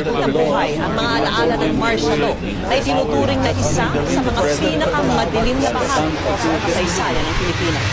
Nabuhay ang mga alaala ng martial law ay tinuturing na isa sa mga pinakamadilim na bahagi sa kasaysayan ng Pilipinas.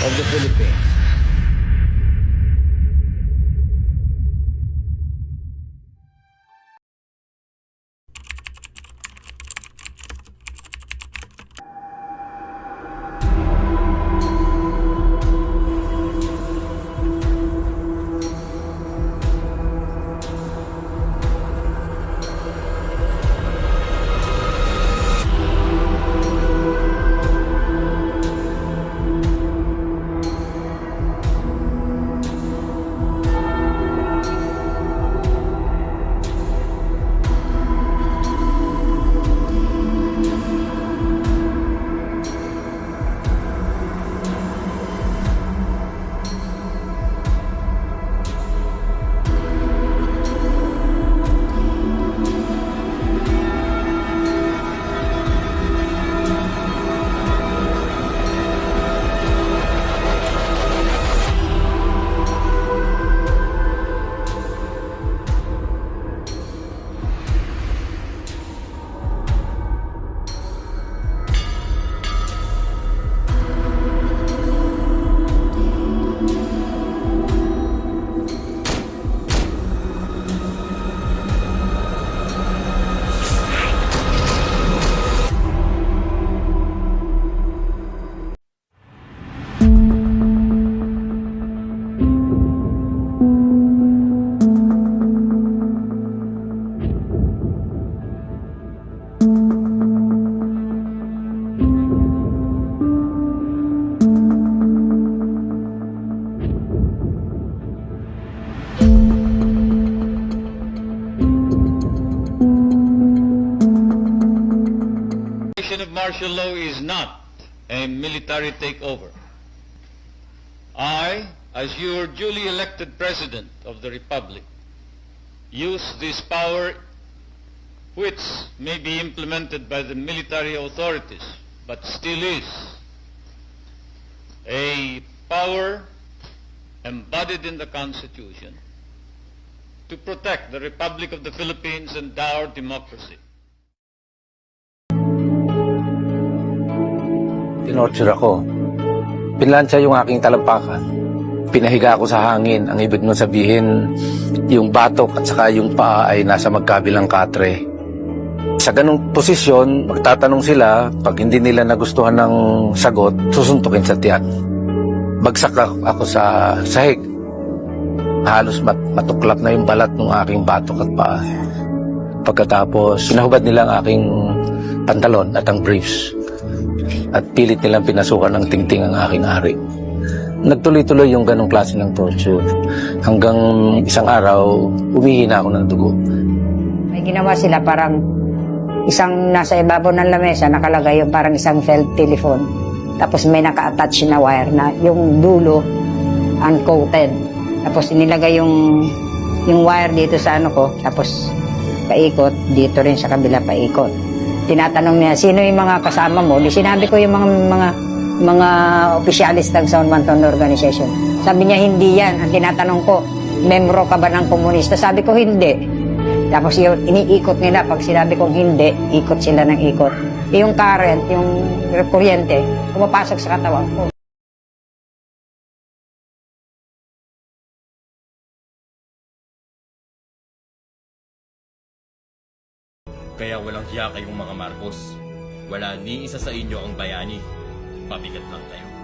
Of martial law is not a military takeover. I, as your duly elected President of the Republic, use this power which may be implemented by the military authorities, but still is a power embodied in the Constitution to protect the Republic of the Philippines and our democracy. Tinorture ako. Pinlansya yung aking talampakan. Pinahiga ako sa hangin. Ang ibig nun sabihin, yung batok at saka yung paa ay nasa magkabilang katre. Sa ganung posisyon, magtatanong sila, pag hindi nila nagustuhan ng sagot, susuntukin sa tiyan. Bagsak ako sa sahig. Halos matuklap na yung balat ng aking batok at paa. Pagkatapos, pinahubad nila ang aking pantalon at ang briefs. At pilit nilang pinasukan ng tingting ang aking ari. Nagtuloy-tuloy yung ganong klase ng torture. Hanggang isang araw, umihina ako ng dugo. May ginawa sila parang isang nasa ibabaw ng lamesa, nakalagay yung parang isang felt telephone. Tapos may naka-attach na wire na yung dulo uncoated. Tapos inilagay yung wire dito sa ano ko. Tapos paikot, dito rin sa kabila paikot. Tinatanong niya, sino yung mga kasama mo? Di sinabi ko yung mga opisyalis ng South Banton Organization. Sabi niya, hindi yan. Ang tinatanong ko, membro ka ba ng komunista? Sabi ko, hindi. Tapos yun, iniikot nila. Pag sinabi kong hindi, ikot sila ng ikot. Yung current, yung kuryente, pumapasok sa katawan ko. Kaya walang hiya kayong mga Marcos. Wala ni isa sa inyo ang bayani. Pabigat lang kayo.